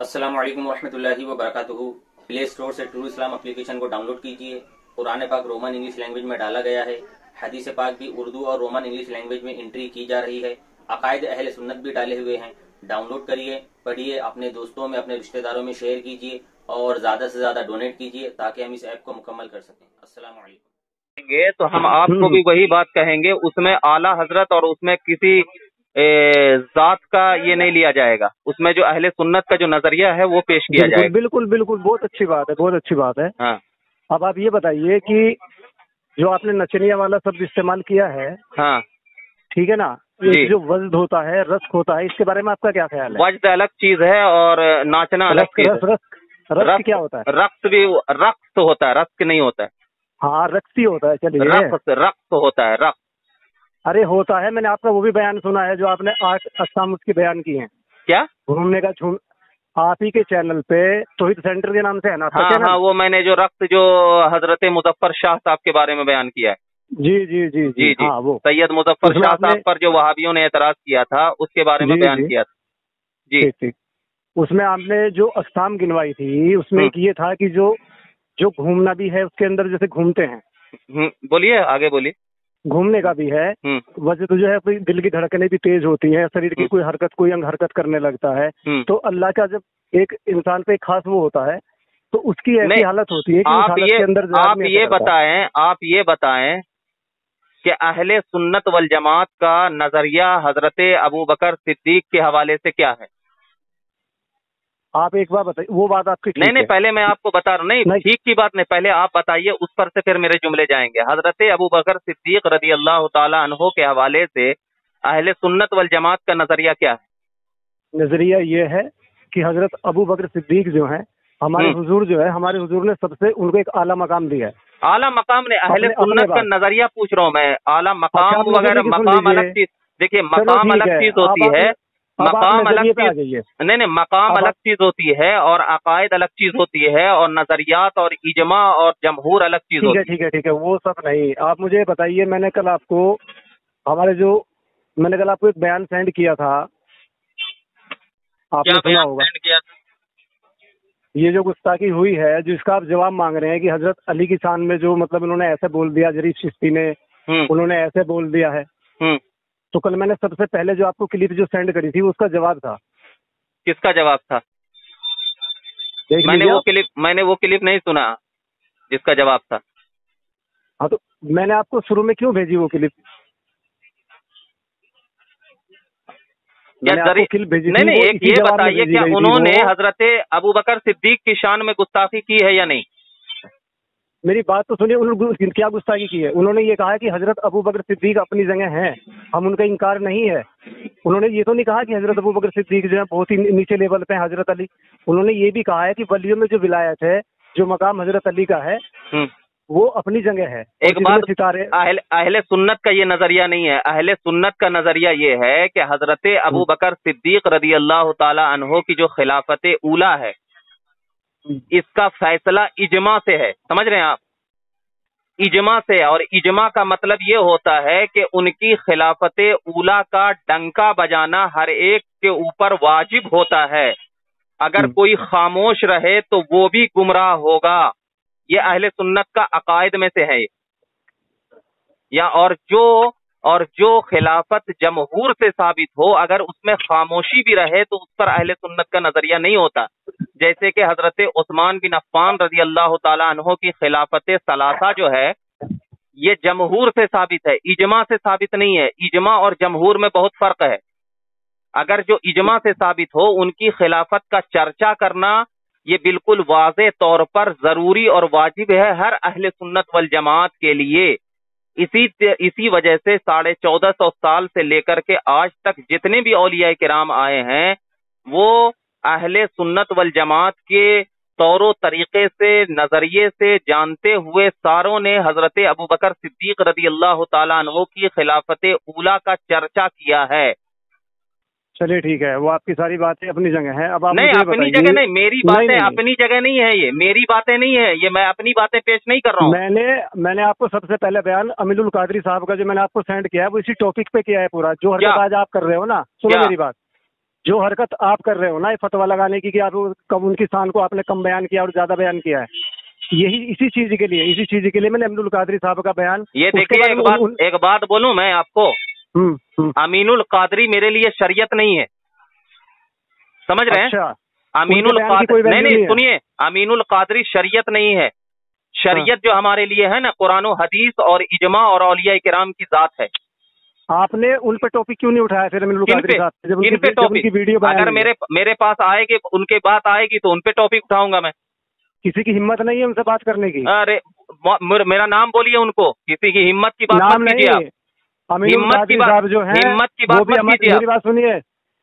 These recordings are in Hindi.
अस्सलाम वालेकुम रहमतुल्लाहि व बरकातुहू। प्ले स्टोर से ट्रू इस्लाम एप्लीकेशन को डाउनलोड कीजिए। कुरान पाक रोमन इंग्लिश लैंग्वेज में डाला गया है। हदीस पाक भी उर्दू और रोमन इंग्लिश लैंग्वेज में एंट्री की जा रही है। अकायद अहले सुन्नत भी डाले हुए हैं। डाउनलोड करिए, पढ़िए, अपने दोस्तों में, अपने रिश्तेदारों में शेयर कीजिए और ज्यादा से ज्यादा डोनेट कीजिए ताकि हम इस ऐप को मुकम्मल कर सकें। अस्सलाम वालेकुम। तो हम आपको भी वही बात कहेंगे, उसमें आला हजरत और उसमें किसी जात का ये नहीं लिया जाएगा। उसमें जो अहले सुन्नत का जो नजरिया है वो पेश किया बिल्कुल जाएगा। बिल्कुल बिल्कुल, बहुत अच्छी बात है, बहुत अच्छी बात है। हाँ अब आप ये बताइए कि जो आपने नचनिया वाला शब्द इस्तेमाल किया है, हाँ ठीक है ना, जी। एक जो वज्द होता है, रस्क होता है, इसके बारे में आपका क्या ख्याल है? वज्द अलग चीज है और नाचना अलग रस्क चीज रस्क है। रस्क रस्क क्या होता है? रक्त भी रक्त होता है, रक्त नहीं होता है। हाँ, रक्स ही होता है। चलिए, रक्त होता है, रक्त। अरे होता है, मैंने आपका वो भी बयान सुना है जो आपने 8 अक़साम उसकी बयान की हैं। क्या? घूमने का झूम आप ही के चैनल पे तौहीद सेंटर के नाम से है ना आपका हाँ चैनल? हाँ, वो मैंने जो रक्त जो हजरत मुजफ्फर शाह साहब के बारे में बयान किया है। जी जी जी जी जी, जी, हाँ वो सैयद मुजफ्फर उसमें शाह आपने साहब पर जो वहाबियों ने एतराज किया था उसके बारे में जी बयान जी, किया था। जी। ठीक ठीक, उसमें आपने जो अक़साम गिनवाई थी उसमें एक ये था कि जो जो घूमना भी है उसके अंदर, जैसे घूमते हैं, बोलिए, आगे बोलिए। घूमने का भी है। वजह तो जो है अपनी दिल की धड़कनें भी तेज होती हैं, शरीर की कोई हरकत, कोई अंग हरकत करने लगता है। तो अल्लाह का जब एक इंसान पे खास वो होता है तो उसकी ऐसी हालत होती है कि उस हालत के अंदर आप ये बताएं कि अहले सुन्नत वल जमात का नजरिया हजरत अबू बकर सिद्दीक के हवाले से क्या है? आप एक बार बताइए, वो बात आपकी ठीक नहीं, है। पहले मैं आपको बता रहा हूँ। नहीं, ठीक की बात नहीं, पहले आप बताइए, उस पर से फिर मेरे जुमले जाएंगे। हजरत अबू बकर सिद्दीक रदी अल्लाह ताला अन्हो के हवाले से अहले सुन्नत वल जमात का नजरिया क्या है? नजरिया ये है कि हजरत अबू बकर सिद्दीक जो है, हमारे हुजूर जो है, हमारे हुजूर ने सबसे उनको एक आला मकाम दिया है। आला मकाम ने, अहले सुन्नत का नजरिया पूछ रहा हूँ मैं। आला मकाम वगैरह, मकाम अलग चीज। देखिए, मकाम अलग चीज होती है, मकाम अलग चीज। नहीं, मकाम अलग चीज होती है और अकायद अलग चीज होती है और नजरियात और इजमा और जमहूर अलग चीज होती है। ठीक है ठीक है, वो सब नहीं। आप मुझे बताइए, मैंने कल आपको एक बयान सेंड किया था, आपने सुना होगा। किया था? ये जो गुस्ताखी हुई है, जिसका आप जवाब मांग रहे हैं कि हजरत अली की शान में जो, मतलब उन्होंने ऐसे बोल दिया, जरीफ चिश्ती ने उन्होंने ऐसे बोल दिया है। तो कल मैंने सबसे पहले जो आपको क्लिप जो सेंड करी थी उसका जवाब था। किसका जवाब था? मैंने वो क्लिप नहीं सुना जिसका जवाब था। हाँ, तो मैंने आपको शुरू में क्यों भेजी वो क्लिप? नहीं, एक ये बताइए, क्या उन्होंने हजरत अबू बकर सिद्दीक की शान में गुस्ताखी की है या नहीं? मेरी बात तो सुनिए, उन्होंने क्या गुस्ताखी की है? उन्होंने ये कहा कि हजरत अबू बकर सिद्दीक अपनी जगह हैं, हम उनका इनकार नहीं है। उन्होंने ये तो नहीं कहा कि हजरत अबू बकर सिद्दीक जो है बहुत ही नीचे लेवल पे हैं हजरत अली। उन्होंने ये भी कहा है कि वलियों में जो विलायत है, जो मकाम हजरत अली का है, वो अपनी जगह है। एक बात, अहले सुन्नत का ये नजरिया नहीं है। अहले सुन्नत का नजरिया ये है कि हजरत अबू बकर सिद्दीक रदी अल्लाह ताला अन्हो की जो खिलाफत ऊला है, इसका फैसला इजमा से है। समझ रहे हैं आप? इजमा से। और इजमा का मतलब ये होता है कि उनकी खिलाफत ऊला का डंका बजाना हर एक के ऊपर वाजिब होता है। अगर कोई खामोश रहे तो वो भी गुमराह होगा। ये अहले सुन्नत का अकायद में से है। और जो खिलाफत जमहूर से साबित हो, अगर उसमें खामोशी भी रहे तो उस पर अहले सुन्नत का नजरिया नहीं होता। जैसे कि हजरत उस्मान बिन अफ़्फ़ान रज़ी अल्लाह ताला अन्हो की खिलाफत सलासा जो है, ये जमहूर से साबित है, इजमा से साबित नहीं है। इजमा और जमहूर में बहुत फर्क है। अगर जो इजमा से साबित हो, उनकी खिलाफत का चर्चा करना ये बिल्कुल वाज़े तौर पर जरूरी और वाजिब है हर अहले सुन्नत वल जमात के लिए। इसी वजह से 1450 साल से लेकर के आज तक जितने भी औलिया किराम आए हैं, वो अहले सुन्नत वल जमात के तौर तरीके से, नजरिए से जानते हुए सारों ने हजरत अबू बकर सिद्दीक रदी अल्लाह ताला अन्हो की खिलाफत ऊला का चर्चा किया है। चलिए ठीक है, वो आपकी सारी बातें अपनी जगह है। अब आप नहीं, अपनी जगह नहीं, मेरी बातें अपनी जगह नहीं है, ये मेरी बातें नहीं है, ये मैं अपनी बातें पेश नहीं कर रहा हूँ। मैंने आपको सबसे पहले बयान अमीनुल कादरी साहब का जो मैंने आपको सेंड किया है, वो इसी टॉपिक पे किया है पूरा, जो हरकत आज आप कर रहे हो ना। सुनो मेरी बात, जो हरकत आप कर रहे हो ना, ये फतवा लगाने की कि आप कब उनकी शान को आपने कम बयान किया और ज्यादा बयान किया है, यही इसी चीज के लिए मैंने अमीनुल कादरी साहब का बयान। ये देखिए, एक बात बोलूं मैं आपको, अमीनुल कादरी मेरे लिए शरीयत नहीं है, समझ रहे हैं? अच्छा, अमीनुल कादरी नहीं, सुनिए, अमीनुल कादरी शरीयत नहीं है। शरीयत जो हमारे लिए है ना, कुरान और हदीस और इजमा और औलिया किराम की जात है। आपने उन पे टॉपिक क्यों नहीं उठाया फिर अमीनुल कादरी साहब? जब इन पे टॉपिक वीडियो अगर मेरे पास आएगी, उनके बात आएगी तो उन पे टॉपिक उठाऊंगा मैं। किसी की हिम्मत नहीं है उनसे बात करने की? अरे मेरा नाम बोलिए उनको, किसी की हिम्मत की बात मत कीजिए आप। हिम्मत की बात जो है, हिम्मत की बात मत कीजिए। मेरी बात सुनिए,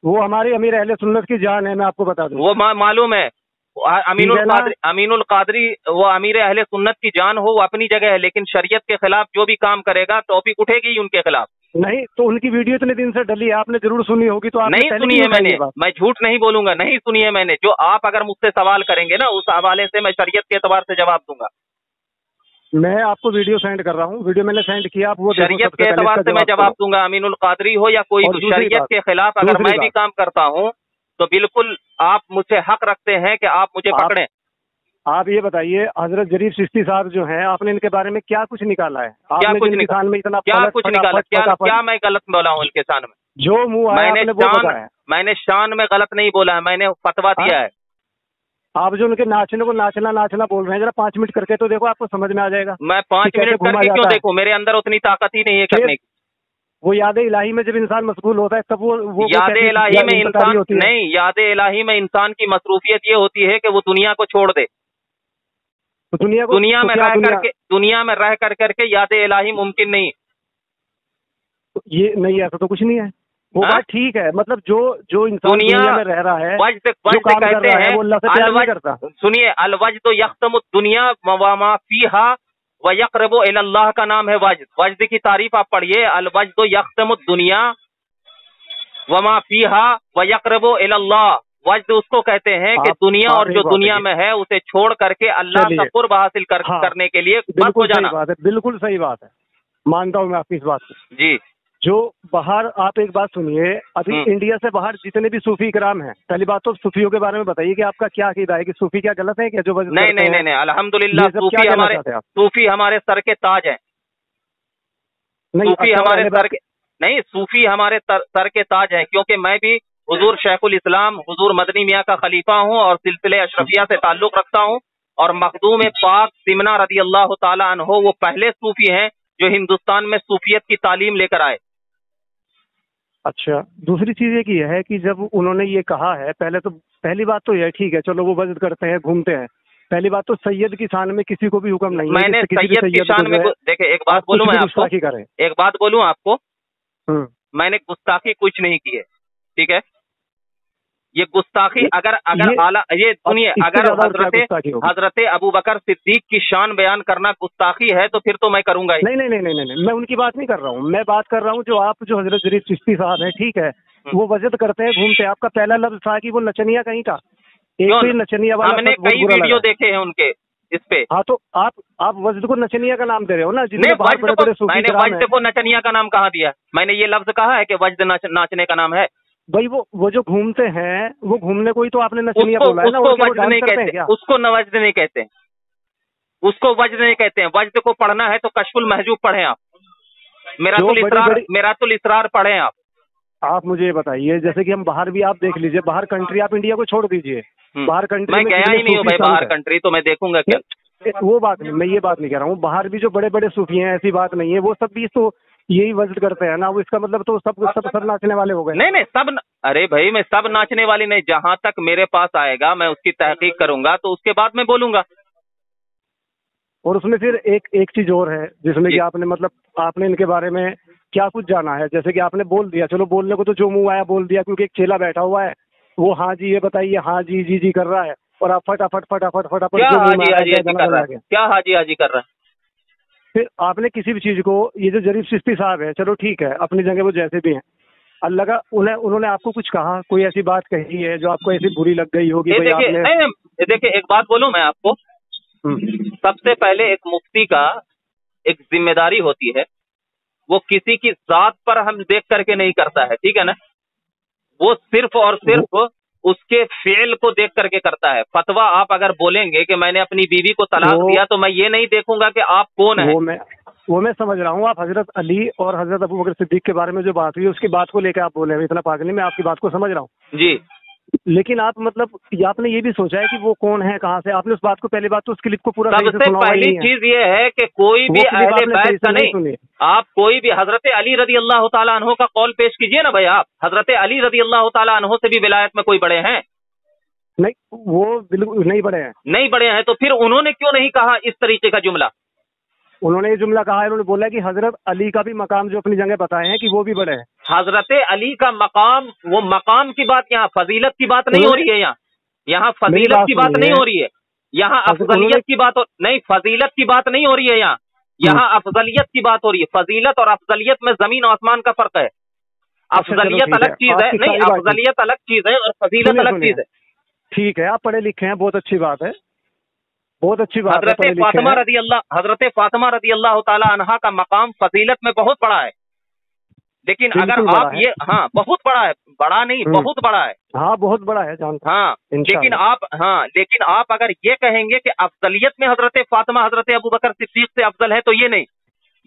वो हमारे अमीर अहले सुन्नत की जान है, मैं आपको बता दूं। वो मालूम है, अमीनुल कादरी वो अमीर अहले सुन्नत की जान हो, वो अपनी जगह है, लेकिन शरीयत के खिलाफ जो भी काम करेगा टॉपिक उठेगी ही उनके खिलाफ। नहीं तो उनकी वीडियो इतने दिन से डली है, आपने जरूर सुनी होगी, तो आपने नहीं सुनी है मैंने, मैं झूठ नहीं बोलूंगा, नहीं सुनी है मैंने। जो आप अगर मुझसे सवाल करेंगे ना, उस हवाले से मैं शरीयत के एतबार से जवाब दूंगा। मैं आपको वीडियो सेंड कर रहा हूँ, वीडियो मैंने सेंड किया, आप वो शरीयत के एतबार से मैं जवाब दूंगा। अमीनुल कादरी हो या कोई भी, शरीयत के खिलाफ अगर मैं भी काम करता हूँ तो बिल्कुल आप मुझसे हक रखते हैं कि आप मुझे पकड़ें। आप ये बताइए, हजरत जरीफ चिश्ती साहब जो हैं, आपने इनके बारे में क्या कुछ निकाला है? क्या कुछ निकाला? क्या मैं गलत बोला हूँ इनके शान में? जो मुंह आया आपने वो बताया। मैंने शान में गलत नहीं बोला है, मैंने फतवा दिया है। आप जो उनके नाचने को नाचना बोल रहे हैं, जरा 5 मिनट करके तो देखो, आपको समझ में आ जाएगा। मैं 5 मिनट करके क्यों देखूं? मेरे अंदर उतनी ताकत ही नहीं है करने की। वो याद इलाही में जब इंसान मशगूल होता है तब वो याद इलाही में इंसान नहीं, याद इलाही में इंसान की मसरूफियत ये होती है कि वो दुनिया को छोड़ दे। तो दुनिया में रह करके याद इलाही मुमकिन नहीं। ये नहीं, ऐसा तो कुछ नहीं है। वो बात ठीक है, मतलब जो इंसान दुनिया में रह रहा है, वज्द कहते हैं, वो अल्लाह से प्यार नहीं करता। सुनिए, अलवज्द यख्तमु दुनिया व मा फीहा व यक़रबु इलल्लाह का नाम है वज्द। वज्द की तारीफ आप पढ़िए, अलवज्द यख्तमु दुनिया व मा फीहा व यक़रबु इलल्लाह। वज्द उसको कहते हैं कि दुनिया और जो दुनिया में है उसे छोड़ करके अल्लाह का कुर्ब हासिल करने के लिए मत हो जाना। बिल्कुल सही बात है, मानता हूँ मैं आपकी इस बात को जी। जो बाहर, आप एक बात सुनिए, अभी इंडिया से बाहर जितने भी सूफी इकराम हैं, पहली बात तो सूफियों के बारे में बताइए कि आपका क्या अकीदा है, कि सूफी क्या गलत है क्या? जो नहीं, अल्हम्दुलिल्लाह सूफी हमारे सर के ताज हैं। सूफी हमारे सर के ताज हैं, क्योंकि मैं भी हुजूर शेखुल इस्लाम हुजूर मदनी मियाँ का खलीफा हूँ और सिलसिले अशरफिया से ताल्लुक रखता हूँ। और मखदूम पाक सिमना रदी अल्लाह ताला अन्हो वो पहले सूफी हैं जो हिंदुस्तान में सूफियत की तालीम लेकर आए। अच्छा, दूसरी चीज ये की है कि जब उन्होंने ये कहा है, पहली बात तो यह ठीक है, चलो वो वज़्द करते हैं, घूमते हैं। पहली बात तो सैयद की शान में किसी को भी हुक्म नहीं है। मैंने सैयद की शान में देखिए, एक बात बोलूं मैं आपको, मैंने गुस्ताखी कुछ नहीं की है, ठीक है? ये गुस्ताखी अगर आला, ये सुनिए, अगर हजरत अबू बकर सिद्दीक की शान बयान करना गुस्ताखी है तो फिर तो मैं करूंगा ही। नहीं, मैं उनकी बात नहीं कर रहा हूँ। मैं बात कर रहा हूँ जो हजरत जरीफ चिश्ती साहब है, ठीक है, वो वज़द करते हैं, घूमते हैं। आपका पहला लफ्ज था कि वो नचनिया कहीं का, एक नचनिया वाला। हमने कई वीडियो देखे हैं उनके इस पे। हाँ, तो आप वज़द को नचनिया का नाम दे रहे हो ना? मैंने वज़द को नचनिया का नाम कहाँ दिया? मैंने ये लफ्ज कहा है कि वज़द नाचने का नाम है? भाई वो जो घूमते हैं, वो घूमने को ही तो आपने नचनिया बोला है ना? उसको वज़द नहीं कहते, उसको नवज़द नहीं कहते, उसको वज़द नहीं कहते हैं। वज़द को पढ़ना है तो कश्फुल महजूब पढ़ें आप, मिरातुल इसरार पढ़ें आप। आप मुझे ये बताइए, जैसे कि हम बाहर भी, आप देख लीजिए, बाहर कंट्री, आप इंडिया को छोड़ दीजिए, बाहर कंट्री मैं गया ही नहीं हूँ भाई, बाहर कंट्री तो मैं देखूंगा क्या? वो बात नहीं, मैं ये बात नहीं कह रहा हूँ। बाहर भी जो बड़े बड़े सूफी हैं, ऐसी बात नहीं है, वो सब भी तो यही वज़द करते हैं ना। वो इसका मतलब तो सब नाचने वाले हो गए? नहीं सब, अरे भाई मैं सब नाचने वाली नहीं, जहां तक मेरे पास आएगा मैं उसकी तहकीक करूंगा तो उसके बाद मैं बोलूंगा। और उसमें फिर एक चीज और है जिसमें कि आपने इनके बारे में क्या कुछ जाना है। जैसे कि आपने बोल दिया, चलो बोलने को तो जो मुंह आया बोल दिया, क्योंकि एक चेला बैठा हुआ है, वो हाँ जी ये बताइए, हाँ जी कर रहा है, और आप फटाफट क्या हाजी हाजी कर रहा है। फिर आपने किसी भी चीज को, ये जो जरीफ चिश्ती साहब है, चलो ठीक है, अपनी जगह वो जैसे भी हैं, अल्लाह का उन्होंने आपको कुछ कहा, कोई ऐसी बात कही है जो आपको ऐसी बुरी लग गई होगी? देखिए एक बात बोलूं मैं आपको, सबसे पहले एक मुफ्ती का एक जिम्मेदारी होती है, वो किसी की जात पर हम देख करके नहीं करता है, ठीक है ना? वो सिर्फ और सिर्फ उसके फेल को देख करके करता है। फतवा आप अगर बोलेंगे कि मैंने अपनी बीवी को तलाक दिया, तो मैं ये नहीं देखूंगा कि आप कौन है। वो मैं समझ रहा हूँ। आप हजरत अली और हजरत अबू बकर सिद्दीक के बारे में जो बात हुई उसकी बात को लेकर आप बोले हैं, इतना पागल नहीं, मैं आपकी बात को समझ रहा हूँ जी। लेकिन आप मतलब आपने ये भी सोचा है कि वो कौन है, कहाँ से? आपने उस बात को, पहली बात तो उस क्लिप को पूरा सबसे पहली चीज ये है कि कोई भी अहले बैत का नहीं, आप कोई भी हजरत अली रदी अल्लाह तआला अन्हो का कौल पेश कीजिए ना भाई। आप हजरत अली रदी अल्लाह तआला अन्हो से भी विलायत में कोई बड़े हैं? नहीं, वो बिल्कुल नहीं बड़े हैं। नहीं बड़े हैं, तो फिर उन्होंने क्यों नहीं कहा इस तरीके का जुमला? उन्होंने ये जुमला कहा है, उन्होंने बोला कि हजरत अली का भी मकाम जो अपनी जगह बताए हैं कि वो भी बड़े हैं। हजरत अली का मकाम, वो मकाम की बात, यहाँ फजीलत की बात नहीं हो रही है। यहाँ फजीलत की बात नहीं हो रही है, यहाँ अफजलियत की बात नहीं, फजीलत की बात नहीं हो रही है। यहाँ अफजलियत की बात हो रही है। फजीलत और अफजलियत में जमीन आसमान का फर्क है। अफजलियत अलग चीज है, नहीं, अफजलियत अलग चीज है और फजीलत अलग चीज है। ठीक है, आप पढ़े लिखे हैं, बहुत अच्छी बात है, बहुत अच्छी बात है। हजरत फातिमा रदी अल्लाह ताला अन्हा का मकाम फजीलत में बहुत बड़ा है, लेकिन अगर आप ये, हाँ बहुत बड़ा है, बड़ा नहीं बहुत बड़ा है, हाँ बहुत बड़ा है जानता, हाँ, लेकिन आप अगर ये कहेंगे कि अफजलियत में हजरत फातिमा हजरत अबू बकर सिद्दीक से अफजल है, तो ये नहीं।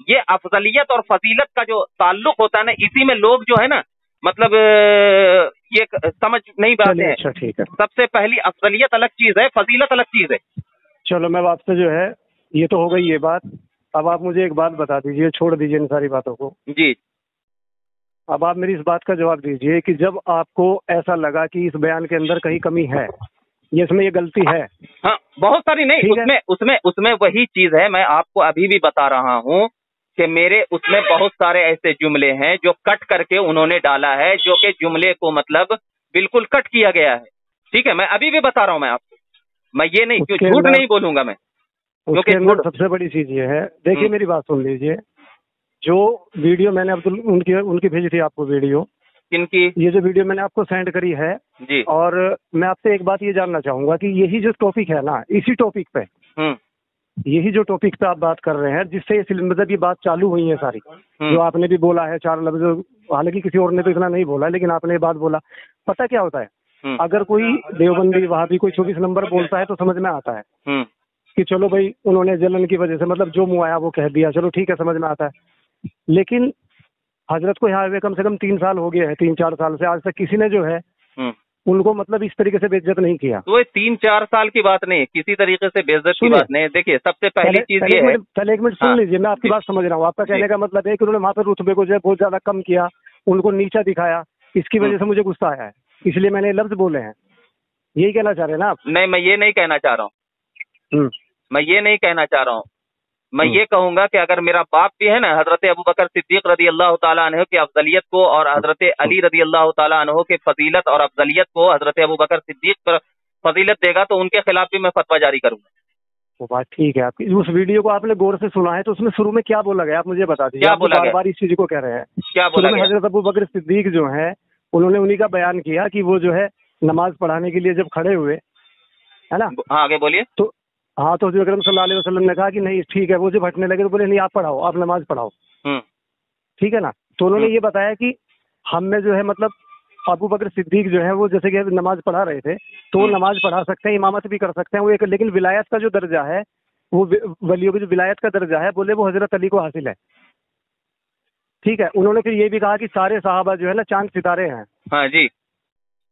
ये अफजलियत और फजीलत का जो ताल्लुक होता है ना, इसी में लोग जो है ना, मतलब ये समझ नहीं पाते हैं। अच्छा ठीक है, सबसे पहली अफजलियत अलग चीज है, फजीलत अलग चीज है। चलो मैं आपसे जो है, ये तो हो गई ये बात। अब आप मुझे एक बात बता दीजिए, छोड़ दीजिए इन सारी बातों को जी। अब आप मेरी इस बात का जवाब दीजिए कि जब आपको ऐसा लगा कि इस बयान के अंदर कहीं कमी है, ये इसमें ये गलती है, हाँ बहुत सारी नहीं, उसमें वही चीज है, मैं आपको अभी भी बता रहा हूँ कि मेरे उसमें बहुत सारे ऐसे जुमले हैं जो कट करके उन्होंने डाला है, जो कि जुमले को मतलब बिल्कुल कट किया गया है। ठीक है, मैं अभी भी बता रहा हूँ मैं आपको, मैं ये नहीं, क्यों झूठ नहीं बोलूंगा मैं, क्योंकि सबसे बड़ी चीज ये है, देखिए मेरी बात सुन लीजिए। जो वीडियो मैंने उनकी भेजी थी आपको, वीडियो किनकी? ये जो वीडियो मैंने आपको सेंड करी है जी, और मैं आपसे एक बात ये जानना चाहूंगा कि यही जो टॉपिक है ना, इसी टॉपिक पे, यही जो टॉपिक पे आप बात कर रहे हैं, जिससे मतलब ये बात चालू हुई है सारी, जो आपने भी बोला है 4 लफ्ज, हालांकि किसी और ने तो इतना नहीं बोला, लेकिन आपने ये बात बोला। पता क्या होता है, अगर कोई देवबंदी वहां भी कोई 24 नंबर बोलता है तो समझ में आता है कि चलो भाई उन्होंने जलन की वजह से मतलब जो मुंह आया वो कह दिया, चलो ठीक है, समझ में आता है। लेकिन हजरत को यहाँ हुए कम से कम 3 साल हो गए हैं, 3-4 साल से, आज तक किसी ने जो है उनको मतलब इस तरीके से बेइज्जत नहीं किया। तो ये 3-4 साल की बात नहीं, किसी तरीके से बेइज्जत की बात नहीं। देखिए सबसे पहली चीज ये है, पहले एक मिनट सुन लीजिए, मैं आपकी बात समझ रहा हूँ। आपका कहने का मतलब है कि उन्होंने वहाँ पर रुतबे को जो है बहुत ज्यादा कम किया, उनको नीचा दिखाया, इसकी वजह से मुझे गुस्सा आया है, इसलिए मैंने लफ्ज बोले हैं, यही कहना चाह रहे हैं ना आप? नहीं, मैं ये नहीं कहना चाह रहा हूँ, मैं ये नहीं कहना चाह रहा हूँ। मैं ये कहूंगा कि अगर मेरा बाप भी है ना, हजरत अबू बकर सिद्दीक रदी अल्लाह ताला अन्हु की अफजलियत को और हजरत अली रदी अल्लाह ताला अन्हु के फजीलत और अफजलियत को हजरत अबू बकर सिद्दीक पर फजीलत देगा, तो उनके खिलाफ भी मैं फतवा जारी करूंगा। वो बात ठीक है आपकी। उस वीडियो को आपने गौर से सुना है, तो उसमें शुरू में क्या बोला गया, आप मुझे बता दीजिए। क्या बोला गया? बार-बार इस चीज को कह रहे हैं, क्या बोला गया? हजरत अबू बकर सिद्दीक जो है, उन्होंने उन्हीं का बयान किया कि वो जो है नमाज पढ़ाने के लिए जब खड़े हुए, है ना? हाँ आगे बोलिए। तो हाँ, तो हज़रत अकरम सल्लल्लाहु अलैहि वसल्लम ने कहा कि नहीं ठीक है, वो जब हटने लगे तो बोले नहीं आप पढ़ाओ, आप नमाज पढ़ाओ, ठीक है ना? तो उन्होंने ये बताया कि हम में जो है मतलब अबू बकर सिद्दीक जो है वो जैसे कि नमाज पढ़ा रहे थे, तो वो नमाज पढ़ा सकते हैं, इमामत भी कर सकते हैं, वो एक, लेकिन विलायत का जो दर्जा है, वो वलियों की जो विलायत का दर्जा है, बोले वो हजरत अली को हासिल है। ठीक है, उन्होंने फिर ये भी कहा कि सारे सहाबा जो है ना चांद सितारे हैं। हाँ जी।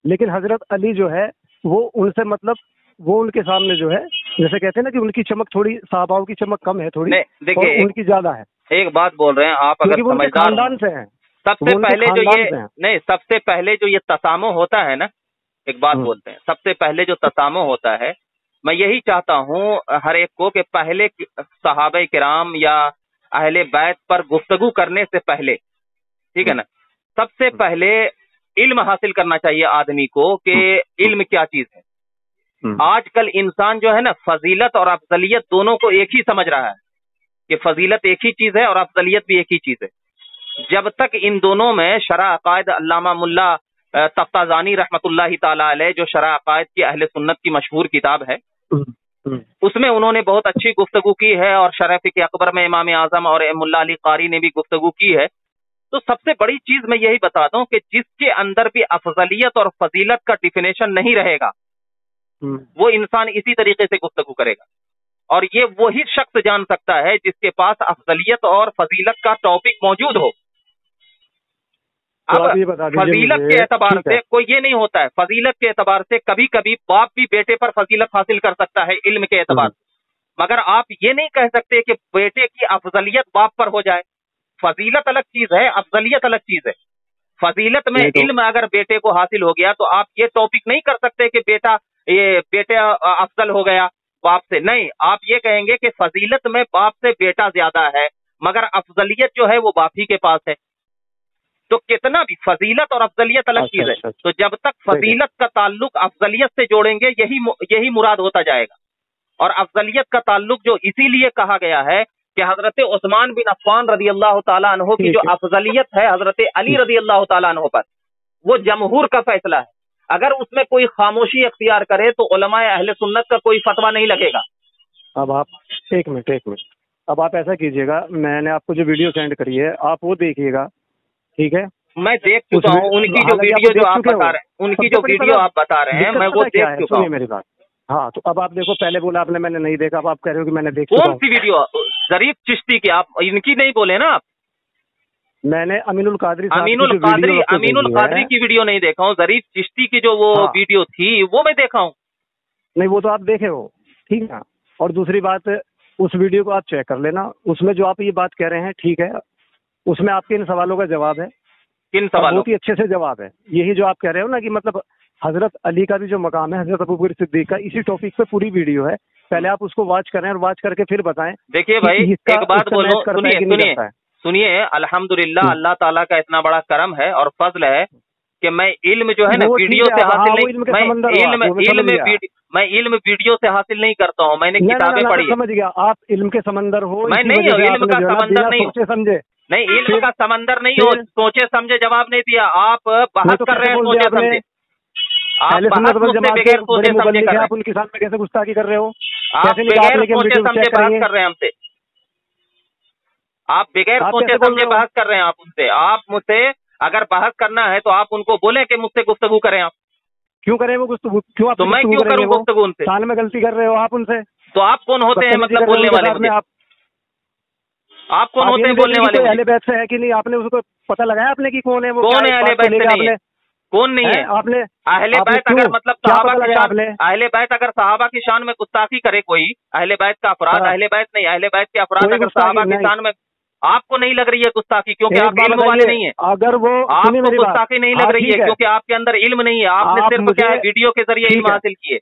लेकिन हजरत अली जो है वो उनसे मतलब वो उनके सामने जो है, जैसे कहते हैं ना कि उनकी चमक थोड़ी, सहाबाओं की चमक कम है थोड़ी, और उनकी ज्यादा है। एक बात बोल रहे हैं आप, अगर समझदार खानदान से हैं, सबसे पहले जो ये नहीं, सबसे पहले जो ये तसामो होता है ना, एक बात बोलते हैं, सबसे पहले जो तसामो होता है, मैं यही चाहता हूँ हर एक को कि पहले सहाबा किराम या अहले बैत पर गुफ्तगू करने से पहले, ठीक है ना, सबसे पहले इल्म हासिल करना चाहिए आदमी को कि इल्म क्या चीज है। आजकल इंसान जो है ना, फजीलत और अफजलियत दोनों को एक ही समझ रहा है कि फजीलत एक ही चीज है और अफजलियत भी एक ही चीज है। जब तक इन दोनों में शरअ अकायद अल्लामा मुल्ला तफ्ताजानी रहमतुल्लाहि ताला अलैह, जो शरअ अकायद की अहले सुन्नत की मशहूर किताब है, उसमें उन्होंने बहुत अच्छी गुफ्तगू की है, और शरह फिक़्ह अकबर में इमाम आजम और मुल्ला अली कारी ने भी गुफ्तगू की है। तो सबसे बड़ी चीज मैं यही बताता हूँ कि जिसके अंदर भी अफजलियत और फजीलत का डिफिनेशन नहीं रहेगा वो इंसान इसी तरीके से गुफ्तगू करेगा, और ये वही शख्स जान सकता है जिसके पास अफजलियत और फजीलत का टॉपिक मौजूद हो। तो अब फजीलत के एतबार से कोई ये नहीं होता है, फजीलत के एतबार से कभी कभी बाप भी बेटे पर फजीलत हासिल कर सकता है इल्म के एतबार से, मगर आप ये नहीं कह सकते कि बेटे की अफजलियत बाप पर हो जाए। फजीलत अलग चीज है, अफजलियत अलग चीज है। फजीलत में इल्म अगर बेटे को हासिल हो गया तो आप ये टॉपिक नहीं कर सकते कि बेटे अफजल हो गया बाप से, नहीं, आप ये कहेंगे कि फजीलत में बाप से बेटा ज्यादा है, मगर अफजलियत जो है वो बाप ही के पास है। तो कितना भी फजीलत और अफजलियत अलग चीज है। तो जब तक फजीलत का ताल्लुक अफजलियत से जोड़ेंगे यही मुराद होता जाएगा। और अफजलियत का ताल्लुक जो इसीलिए कहा गया है कि हजरत उस्मान बिन अफ़्फ़ान रदी अल्लाह ताला अन्हु की जो अफजलियत है हजरत अली रदी अल्लाह ताला अन्हु पर, वो जमहूर का फैसला है। अगर उसमें कोई खामोशी अख्तियार करे तो उलमाए अहले सुन्नत का कोई फतवा नहीं लगेगा। अब आप एक मिनट, अब आप ऐसा कीजिएगा, मैंने आपको जो वीडियो सेंड करी है आप वो देखिएगा, ठीक है? मैं देख चुका हूँ उनकी जो वीडियो जो आप बता रहे हैं, उनकी जो वीडियो आप बता रहे हैं मैं वो देख चुका हूँ। मेरी बात, हाँ, तो अब आप देखो, पहले बोला आपने मैंने नहीं देखा, अब आप कह रहे हो कि मैंने देखा। कौन सी वीडियो? जरीफ चिश्ती की, आप इनकी नहीं बोले ना आप? मैंने अमीनुल कादरी की वीडियो नहीं देखा हूँ, जरीफ चिश्ती की जो वो वीडियो थी वो मैं देखा हूँ। नहीं, वो तो आप देखे हो, ठीक है। और दूसरी बात, उस वीडियो को आप चेक कर लेना, उसमें जो आप ये बात कह रहे हैं, ठीक है, उसमें आपके इन सवालों का जवाब है। किन सवालों? बहुत ही अच्छे से जवाब है। यही जो आप कह रहे हो ना कि मतलब हजरत अली का भी जो मकाम है, हजरत अबू बकर सिद्दीक का, इसी टॉपिक पे पूरी वीडियो है। पहले आप उसको वॉच करें और वॉच करके फिर बताएं। देखिए भाई, एक बात बोलो, सुनिए, अल्हम्दुलिल्लाह, अल्लाह ताला का इतना बड़ा करम है और फजल है कि मैं इल्म जो है ना वीडियो से हासिल नहीं, मैं इल्म वीडियो से हासिल नहीं करता हूँ, मैंने किताबें पढ़ी। समझ गया, आप इल्म के समंदर हो। मैं नहीं हूँ, इल्म का समंदर नहीं हूँ, समझे? नहीं, इल्म का समंदर नहीं हो, सोचे समझे जवाब नहीं दिया। आप बहस कर रहे हैं सोचे समझे, आप बहस मुझसे बगैर सोचे समझे कर रहे हैं। आप उनके सामने कैसे गुस्ताखी कर रहे हो? आप बगैर सोचे समझे बहस कर रहे हैं हमसे, आप बगैर सोचे समझे बहस कर रहे हैं आप उनसे। आप मुझसे अगर बहस करना है तो आप उनको बोले कि मुझसे गुफ्तगू करें। आप क्यों करें वो गुफ्तगू? क्यों? तो मैं क्यों करूं गुफ्तगू उनसे? साल में गलती कर रहे हो आप उनसे। तो आप कौन होते हैं मतलब बोलने वाले? मुझे आप कौन होते हैं बोलने वाले? अहले बैत से है कि नहीं? आपने उसको पता लगाया आपने कि कौन है वो? कौन है अहले बैत से? नहीं है, कौन नहीं है आपने? अहले बैत अगर मतलब सहाबा की शान, अहले बैत अगर सहाबा की शान में गुस्ताखी करे कोई, अहले बैत का अफराद, अहले बैत नहीं, अहले बैत के अफराद अगर सहाबा की शान में, आपको नहीं लग रही है गुस्ताखी क्योंकि आप इल्म वाले नहीं है। अगर वो आपको गुस्ताखी नहीं लग रही है क्योंकि आपके अंदर इल्म नहीं है, आपने सिर्फ क्या है वीडियो के जरिए इल्म हासिल किए।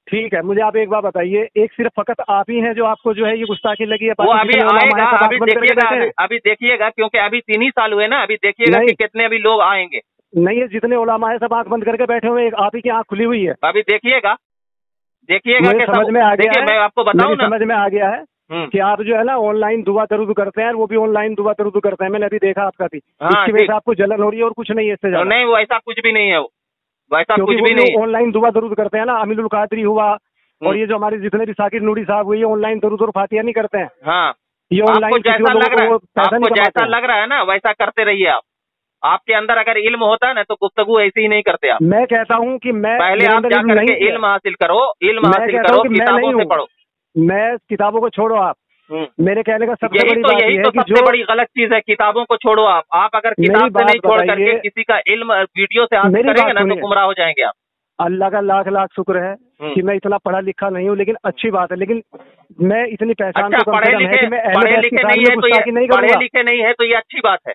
ठीक है, मुझे आप एक बात बताइए, एक सिर्फ फकत आप ही हैं जो आपको जो है ये गुस्ताखी लगी है? वो अभी आएगा, अभी देखिएगा, अभी देखिएगा, क्योंकि अभी 3 ही साल हुए ना, अभी देखिएगा कि कितने अभी लोग आएंगे। नहीं है, जितने उलमा है सब आंख बंद करके बैठे हुए, आप ही की आंख खुली हुई है। अभी देखिएगा कि समझ में आ गया है, मैं आपको बताऊं ना, समझ में आ गया है कि आप जो है ना ऑनलाइन दुआ दरूद करते हैं, वो भी ऑनलाइन दुआ दरूद करते हैं। मैंने अभी देखा आपका भी, इसकी वजह से आपको जलन हो रही है और कुछ नहीं है इससे ज्यादा। नहीं, वो ऐसा कुछ भी नहीं है, वो वैसा कुछ भी नहीं। ऑनलाइन दुआ दरूद करते हैं ना, अमीनुल कादरी हुआ और ये जो हमारे जितने भी साकिर नूरी साहब हुए, ये ऑनलाइन दरूद और फातिहा नहीं करते हैं। हाँ, ये ऑनलाइन जैसा लग रहा है ना वैसा करते रहिए आप। आपके अंदर अगर इल्म होता है ना तो गुफ्तगू ऐसे ही नहीं करते आप। मैं कहता हूँ कि मैं पहले आप जा करके इल्म हासिल करो, किताबों से पढ़ो। मैं किताबों को छोड़ो, आप मेरे कहने का सबसे बड़ी बात यही तो सबसे बड़ी गलत चीज है, किताबों को छोड़ो आप अगर किताब से नहीं छोड़ करके किसी का इल्म वीडियो से हासिल करेंगे ना तो गुमराह हो जाएंगे आप। अल्लाह का लाख लाख शुक्र है कि मैं इतना पढ़ा लिखा नहीं हूँ, लेकिन अच्छी बात है। लेकिन मैं इतनी पहचान पढ़े लिखे नहीं है तो ये अच्छी बात है।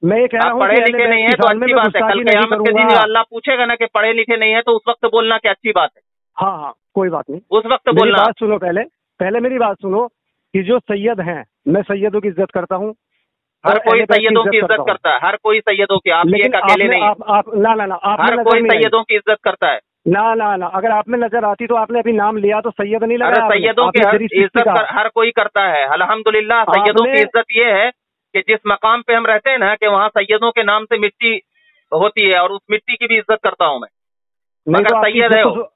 मैं ये कह रहा हूँ पढ़े लिखे नहीं है तो अच्छी बात है। कल क़यामत के दिन अल्लाह पूछेगा ना कि पढ़े लिखे नहीं है तो उस वक्त बोलना कि अच्छी बात है। हाँ, कोई बात नहीं, उस वक्त बोलना। बात सुनो, पहले मेरी बात सुनो कि जो सैयद हैं, मैं सैयदों की इज्जत करता हूँ। हर कोई सैयदों की इज्जत करता है, हर कोई सैयदों की, आप एक अकेले नहीं। हर कोई सैयदों की इज्जत करता है। ना, अगर आप में नजर आती तो आपने अभी नाम लिया तो सैयद नहीं लगा। सैयदों की इज्जत हर कोई करता है, अल्हम्दुलिल्लाह। सैयदों की इज्जत ये है कि जिस मकाम पे हम रहते हैं ना कि वहाँ सैयदों के नाम से मिट्टी होती है और उस मिट्टी की भी इज्जत करता हूँ मैं। मगर सैयद है वो।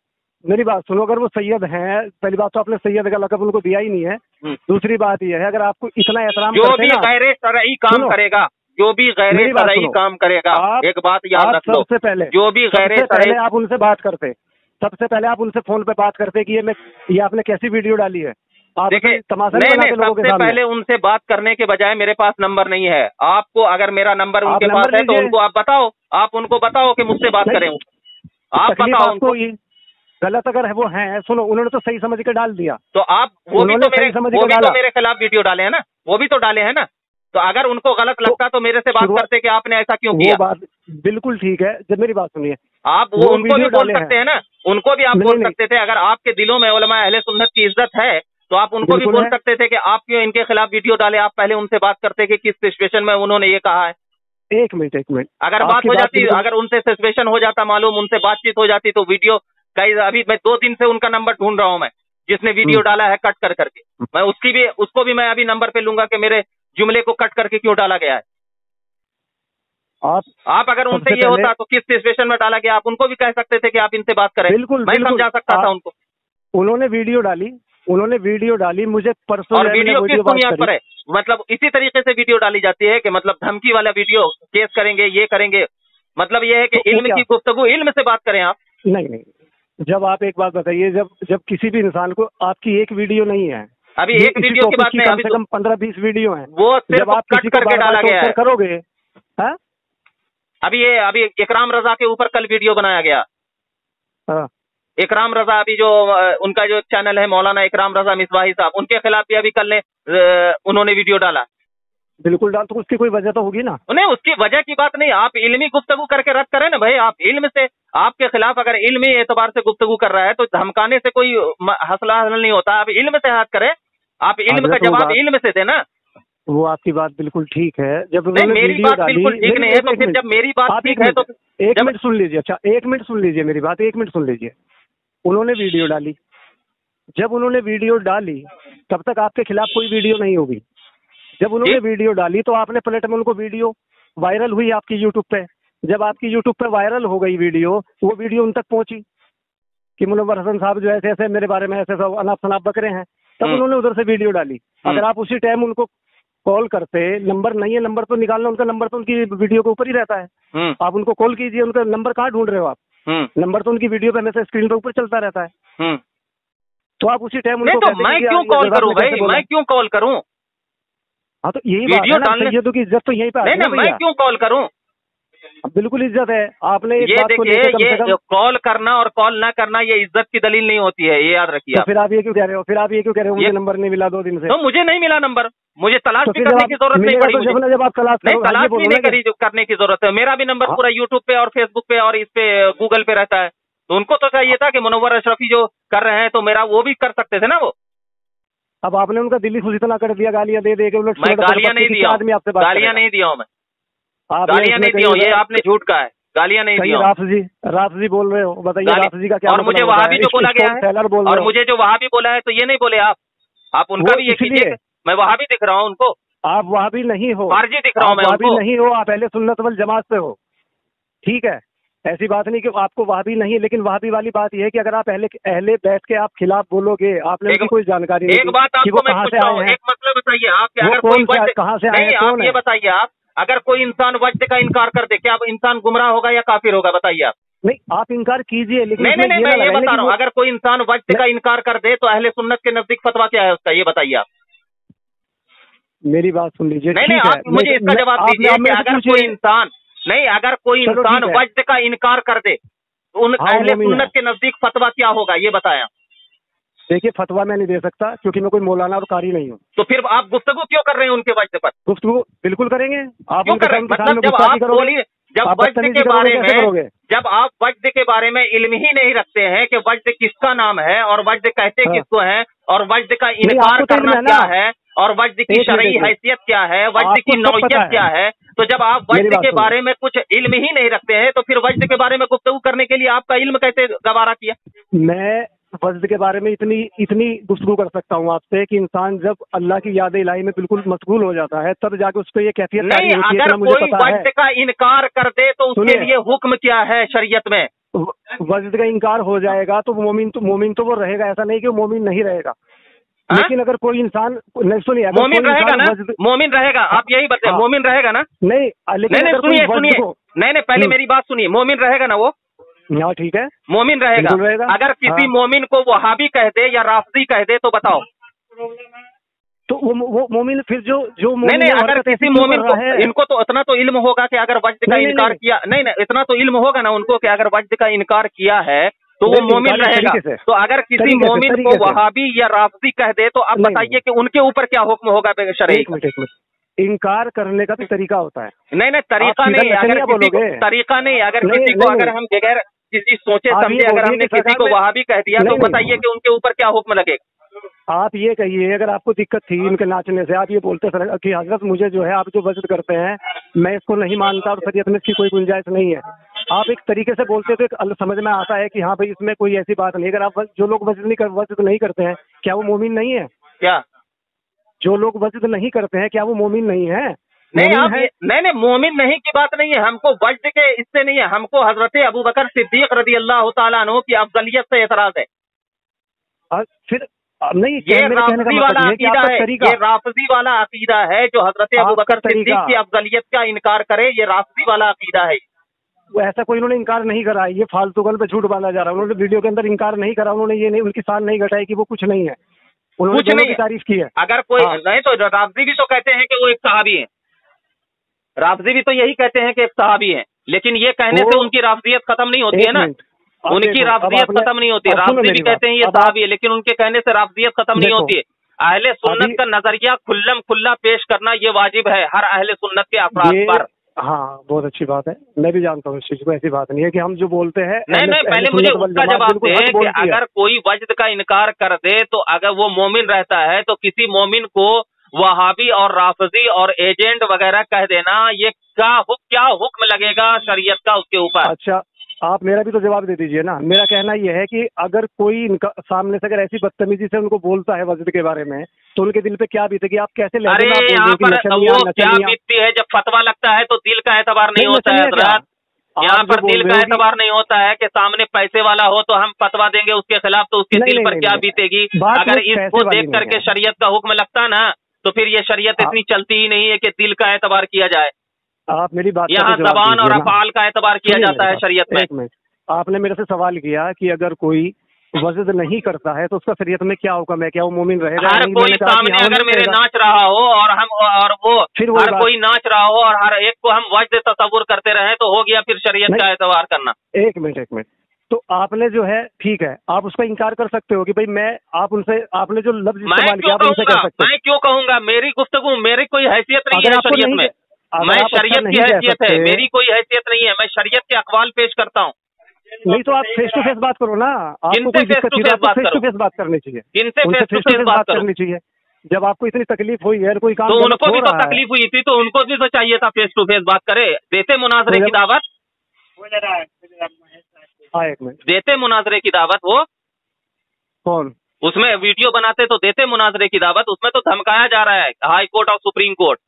मेरी बात सुनो, अगर वो सैयद हैं, पहली बात तो आपने सैयद का लक़ब उनको दिया ही नहीं है। दूसरी बात यह है, अगर आपको इतना एहतराम जो भी गैर शरई काम करेगा, जो भी गैर मेरी बात शरई सुनो। काम करेगा, आप- एक बात याद आप रख लो, सबसे पहले जो भी गैर सबसे पहले शरई, आप उनसे बात करते, सबसे पहले आप उनसे फोन पे बात करते कि ये आपने कैसी वीडियो डाली है। आप देखिए तमाशा नहीं बनाते लोगों के सबसे सामने। पहले उनसे बात करने के बजाय मेरे पास नंबर नहीं है। आपको अगर मेरा नंबर आप उनके नंबर पास है तो लीजिए। उनको आप बताओ, आप उनको बताओ कि मुझसे बात नहीं, करें, आप तकलीफ बताओ आपको उनको। ये गलत अगर है वो है, सुनो, उन्होंने तो सही समझ के डाल दिया। तो आप वो भी उन्होंने तो सही समझ वो के भी तो डाला। मेरे खिलाफ वीडियो डाले हैं ना, वो भी तो डाले हैं ना। तो अगर उनको गलत लगता तो मेरे से बात शुरुआत- करते कि आपने ऐसा क्यों वो किया। बात बिल्कुल ठीक है, जब मेरी बात सुनिए, आप वो उनको भी वीडियो बोल डाले सकते हैं। हैं ना, उनको भी आप नहीं, बोल नहीं। सकते थे। अगर आपके दिलों में उलमा अहले सुन्नत की इज्जत है तो आप उनको भी बिल्कुल बोल है। सकते थे कि आप क्यों इनके खिलाफ वीडियो डाले। आप पहले उनसे बात करते कि किस सिचुएशन में उन्होंने ये कहा है। एक मिनट अगर बात आपकी हो जाती, बिल्कुल- अगर उनसे सिचुएशन हो जाता मालूम, उनसे बातचीत हो जाती तो वीडियो कई, अभी मैं 2 दिन से उनका नंबर ढूंढ रहा हूं मैं, जिसने वीडियो डाला है कट कर करके। मैं उसको भी मैं अभी नंबर पे लूंगा कि मेरे जुमले को कट करके क्यों डाला गया है। आप अगर उनसे ये होता तो किस सिचुएशन में डाला गया, आप उनको भी कह सकते थे कि आप इनसे बात करें। बिल्कुल मैं समझा सकता था उनको। उन्होंने वीडियो डाली मुझे परसों। और वीडियो किस बुनियाद पर है? मतलब इसी तरीके से वीडियो डाली जाती है कि मतलब धमकी वाला वीडियो, केस करेंगे, ये करेंगे। मतलब ये है कि तो इल्म की गुफ्तगू, इल्म से बात करें आप। नहीं, जब आप एक बात बताइए, जब किसी भी इंसान को, आपकी एक वीडियो नहीं है, अभी एक वीडियो की बात नहीं, कम अभी से कम 15-20 वीडियो है। वो सिर्फ जब आप कट किसी को करके डाला गया है। करोगे, हाँ? अभी इकराम रजा के ऊपर कल वीडियो बनाया गया। हाँ। इकराम रजा, अभी जो उनका जो चैनल है मौलाना इकराम रजा मिसबाही साहब, उनके खिलाफ भी अभी कल ने उन्होंने वीडियो डाला। बिल्कुल डाल, तो उसकी कोई वजह तो होगी ना। नहीं, उसकी वजह की बात नहीं, आप इल्मी गुफ्तगू करके रद्द करें ना भाई। आप इल्म से, आपके खिलाफ अगर इल्मी एतबार से गुफ्तगू कर रहा है तो धमकाने से कोई हसला हल नहीं होता। आप इल्म से हद करें, आप इल्म का जवाब इल्म से देना। वो आपकी बात बिल्कुल ठीक है। जब नहीं, मेरी बात बिल्कुल ठीक नहीं है तो फिर जब मेरी बात ठीक है तो एक मिनट सुन लीजिए। अच्छा, 1 मिनट सुन लीजिए मेरी बात, 1 मिनट सुन लीजिए। उन्होंने वीडियो डाली, जब उन्होंने वीडियो डाली तब तक आपके खिलाफ कोई वीडियो नहीं होगी। जब उन्होंने वीडियो डाली तो आपने पलट में उनको वीडियो वायरल हुई आपकी यूट्यूब पे। जब आपकी यूट्यूब पे वायरल हो गई वीडियो, वो वीडियो उन तक पहुंची कि मुनव्वर हसन साहब जो ऐसे ऐसे मेरे बारे में ऐसे सब अनाप शनाप बकरे हैं, तब उन्होंने उधर से वीडियो डाली। अगर आप उसी टाइम उनको कॉल करते, नंबर नहीं है, नंबर तो निकालना, उनका नंबर तो उनकी वीडियो के ऊपर ही रहता है। आप उनको कॉल कीजिए, उनका नंबर कहाँ ढूंढ रहे हो आप? नंबर तो उनकी वीडियो पे हमेशा स्क्रीन पे ऊपर चलता रहता है। तो आप उसी टाइम उनको तो मैं क्यों कॉल करूं भाई, मैं क्यों कॉल करूं? हाँ, तो यही वीडियो डालने की इज्जत तो यहीं पे नहीं, नहीं, मैं क्यों कॉल करूं? बिल्कुल इज्जत है। आपने ये देखिए, ये कॉल करना और कॉल ना करना ये इज्जत की दलील नहीं होती है, ये याद रखिए। तो फिर आप ये क्यों कह रहे हो? मुझे नंबर नहीं मिला 2 दिन से। तो मुझे नहीं मिला नंबर, मुझे तलाश भी करने की जरूरत नहीं पड़ी। जब आप तलाश भी नहीं करी जो करने की जरूरत है। मेरा भी नंबर पूरा यूट्यूब पे और फेसबुक पे और इस पे गूगल पे रहता है। तो उनको तो चाहिए था कि मुनव्वर अशरफी जो कर रहे हैं तो मेरा वो भी कर सकते थे ना वो। अब आपने उनका दिल्ली खुश इतना कर दिया, गालियां दे के। मैं गालियां नहीं दिया, गालियां नहीं दिया हूं मैं, गालियां नहीं दिया हूं, ये आपने झूठ कहा है, गालियां नहीं दिया। राफ जी बोल रहे हो, बताइए राफ जी का क्या? और मुझे वहां भी तो बोला गया है, और मुझे जो वहां भी बोला है तो ये नहीं बोले आप उनका भी ये कीजिए। मैं वहां भी दिख रहा हूँ उनको। आप वहां भी नहीं हो, फर्जी दिख रहा हूँ मैं उनको। वहां भी नहीं हो, आप अहले सुन्नत वल जमात से हो, ठीक है? ऐसी बात नहीं कि आपको वहां भी नहीं, लेकिन वहां भी वाली बात यह है कि अगर आप अहले बैठ के आप खिलाफ बोलोगे, आपने कोई जानकारी नहीं। एक बात आपको मैं पूछ रहा हूँ, एक मतलब बताइए आप, अगर कोई कहाँ से आए? आप ये बताइए, आप अगर कोई इंसान वज्द का इनकार कर दे, क्या इंसान गुमराह होगा या काफिर होगा? बताइए आप। नहीं, आप इनकार कीजिए, लेकिन नहीं, मैं ये बता रहा हूँ, अगर कोई इंसान वज्द का इनकार कर दे तो अहले सुन्नत के नजदीक फतवा क्या है उसका, ये बताइए आप। मेरी बात सुन लीजिए। नहीं, आप मुझे इसका जवाब दीजिए कि अगर कोई इंसान वज्द का इनकार कर दे तो उन अहले सुन्नत के नजदीक फतवा क्या होगा, ये बताया। देखिए, फतवा मैं नहीं दे सकता क्योंकि मैं कोई मौलाना और कारी नहीं हूँ। तो फिर आप गुफ्तगू क्यों कर रहे हैं उनके वज्द पर? गुफ्तगू बिल्कुल करेंगे। आप क्यों कर रहे हैं? मतलब जब आप बोलिए, जब वज्द के बारे में, जब आप वज्द के बारे में इल्म ही नहीं रखते हैं कि वज्द किसका नाम है और वज्द कहते किसको है और वज्द का इनकार करना क्या है और वज्द की शरई हैसियत क्या है, वज्द की नौइयत क्या है, तो जब आप वज्द के बारे में कुछ इल्म ही नहीं रखते हैं तो फिर वज्द के बारे में गुफ्तगू करने के लिए आपका इल्म कैसे गवारा किया? मैं वज्द के बारे में इतनी गुफ्तगू कर सकता हूँ आपसे कि इंसान जब अल्लाह की याद इलाही में बिल्कुल मशगूल हो जाता है तब जाके उसको ये कैफियत नहीं, अगर कोई वज्द का इनकार कर दे तो उसके लिए हुक्म क्या है शरीयत में? वज्द का इनकार हो जाएगा तो मोमिन तो वो रहेगा, ऐसा नहीं कि वो मोमिन नहीं रहेगा। लेकिन अगर कोई इंसान नहीं, सुनिए, अगर मोमिन कोई रहेगा इंसान ना, वज्द, मोमिन रहेगा, आप यही बताइए, हाँ। मोमिन रहेगा ना? नहीं, लेकिन नहीं अगर कोई सुनिए वज्द सुनिए, को, नहीं पहले मेरी बात सुनिए, मोमिन रहेगा ना वो? हाँ ठीक है, मोमिन रहेगा। बिल्कुल रहेगा। अगर किसी हाँ। मोमिन को वहाबी कह दे या राफजी कह दे तो बताओ। तो वो मोमिन फिर जो नहीं मोमिन नहीं, है, अगर हरकत ऐसी किसी क्यों मोमिन कर को, रहा है? इनको तो इतना तो इल्म होगा कि अगर वज्द का नहीं, नहीं, इनकार नहीं। किया, नहीं इतना तो इल्म होगा ना उनको कि अगर वज्द का इनकार किया है तो वो नहीं, नहीं, मोमिन तरीके रहेगा। से। तो अगर किसी तरीके से, मोमिन तरीके को से। वहाबी या राफजी कह दे तो आप नहीं, बताइए कि उनके ऊपर क्या हुक्म होगा शरई एक का? मिनट, एक मिनट, इनकार करने का भी तरीका होता है। नहीं नहीं, तरीका आप सीधा नहीं, अगर नचनिया किसी को बोलोगे। तरीका नहीं, अगर नहीं, किसी को नहीं, अगर नहीं। हम बगैर किसी सोचे आप ये समझे अगर बोलिए हमने कि किसी सरकार को में, वहाबी कह दिया तो नहीं, नहीं। बताइए कि उनके ऊपर क्या हुक्म लगेगा? आप ये कहिए, अगर आपको दिक्कत थी इनके नाचने से, आप ये बोलते सर कि हजरत मुझे जो है आप जो वज्द करते हैं मैं इसको नहीं मानता और शरीयत में इसकी कोई गुंजाइश नहीं है। आप एक तरीके से बोलते तो एक समझ में आता है कि हाँ भाई इसमें कोई ऐसी बात नहीं। अगर आप जो लोग वज्द नहीं करते हैं, क्या वो मोमिन नहीं है? क्या जो लोग वज्द नहीं करते हैं, क्या वो मोमिन नहीं है? नहीं आप मोमिन है। नहीं मोमिन नहीं की बात नहीं है, हमको वज्द के इससे नहीं है, हमको हजरत अबू बकर सिद्दीक रजी अल्लाह तआला अन्हु की अफजलियत से एतराज है। फिर नहीं, ये मेरे कहने का राफजी वाला मतलब ये है कि अकीदा आपका है, तरीका, ये राफजी वाला अकीदा है जो हजरत अबू आपका बकर सिद्दीक तरीका। की अफजलियत का इनकार करे, ये राफजी वाला अकीदा है। वो ऐसा कोई उन्होंने इनकार नहीं करा है, ये फालतू गल पे झूठ बांधा जा रहा है। उन्होंने वीडियो के अंदर इनकार नहीं करा, उन्होंने ये नहीं, उनकी शान नहीं घटाई कि वो कुछ नहीं है। उन्होंने कुछ दोनों नहीं की है। तारीफ की है। अगर कोई हाँ। नहीं तो राफजी भी तो कहते हैं कि वो एक सहाबी है, राफजी भी तो यही कहते हैं कि एक सहाबी है, लेकिन ये कहने से उनकी राफजियत खत्म नहीं होती है ना, उनकी राफजियत खत्म नहीं होती है। राफजी भी कहते हैं ये सहाबी है, लेकिन उनके कहने से राफजियत खत्म नहीं होती है। अहले सुन्नत का नजरिया खुल्लम खुल्ला पेश करना ये वाजिब है हर अहले सुन्नत के अफराद पर। हाँ, बहुत अच्छी बात है, मैं भी जानता हूँ इस चीज को। ऐसी बात नहीं है कि हम जो बोलते हैं, नहीं पहले मुझे उसका जवाब दे कि अगर कोई वज्द का इनकार कर दे तो अगर वो मोमिन रहता है तो किसी मोमिन को वहाबी और राफजी और एजेंट वगैरह कह देना, ये क्या हुक्म लगेगा शरीयत का उसके ऊपर? अच्छा, आप मेरा भी तो जवाब दे दीजिए ना। मेरा कहना यह है कि अगर कोई इनका सामने से अगर ऐसी बदतमीजी से उनको बोलता है वज्द के बारे में तो उनके दिल पे क्या बीतेगी? आप कैसे अरे यहाँ पर वो क्या बीतती है, जब फतवा लगता है तो दिल का एतबार नहीं होता है हजरत। यहाँ पर दिल का एतबार नहीं होता है कि सामने पैसे वाला हो तो हम फतवा देंगे उसके खिलाफ, तो उसके दिल पर क्या बीतेगी? अगर इसको देख करके शरीयत का हुक्म लगता ना तो फिर ये शरीयत इतनी चलती ही नहीं है कि दिल का एतबार किया जाए। आप मेरी बात, यहाँ ज़बान और अफ़आल का एतबार किया जाता है शरीयत में। एक मिनट, आपने मेरे से सवाल किया कि अगर कोई वज्द नहीं करता है तो उसका शरीयत में क्या हुक्म है, क्या वो मोमिन रहेगा? हर कोई सामने अगर मेरे नाच रहा हो और वो हर कोई नाच रहा हो और हर एक को हम वज्द तसव्वुर करते रहे तो हो गया फिर शरीयत का एतबार करना। एक मिनट, तो आपने जो है ठीक है, आप उसका इनकार कर सकते हो कि भाई आपने जो लफ्ज इस्तेमाल किया आप उनसे कह सकते हो। मैं क्यों कहूँगा? मेरी गुफ्तगू, मेरी कोई हैसियत नहीं है शरीयत में, मैं शरीयत की हैसियत है, मेरी कोई हैसियत नहीं है, मैं शरीयत के अक़वाल पेश करता हूँ। नहीं तो आप फेस टू फेस बात करो ना, आपको कोई दिक्कत थी तो आपको फेस टू फेस बात करनी चाहिए, इनसे फेस टू फेस बात करनी चाहिए। जब आपको इतनी तकलीफ हुई है, कोई काम तो उनको भी तो तकलीफ हुई थी, तो उनको भी तो चाहिए था फेस टू फेस बात करे। देते मुनाजरे की दावत, देते मुनाजरे की दावत, वो कौन उसमें वीडियो बनाते तो देते मुनाजरे की दावत, उसमें तो धमकाया जा रहा है हाई कोर्ट और सुप्रीम कोर्ट।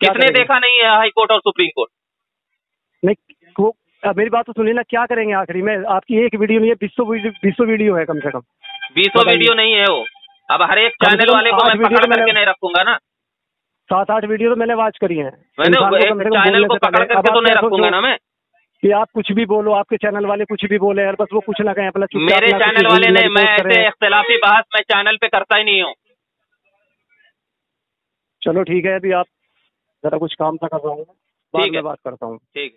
किसने देखा नहीं है हाई कोर्ट और सुप्रीम कोर्ट? नहीं, मेरी बात तो सुनिए ना, क्या करेंगे आखिरी में? आपकी एक वीडियो नहीं है, 200 वीडियो है कम से कम। 200 वीडियो नहीं है वो। अब हर एक चैनल वाले को मैं पकड़ करके नहीं रखूंगा ना। 7-8 वीडियो तो मैंने वॉच करी है, मैंने एक चैनल को पकड़ करके तो नहीं रखूंगा ना मैं कि आप कुछ भी बोलो, आपके चैनल वाले कुछ भी बोले यार, बस वो कुछ ना कहें अपना। मेरे चैनल वाले ने, मैं ऐसे इख्तिलाफी बहस मैं चैनल पे करता ही नहीं हूँ। चलो ठीक है, अभी आप जरा कुछ काम था कर रहा हूँ, बाद में बात करता हूँ। ठीक।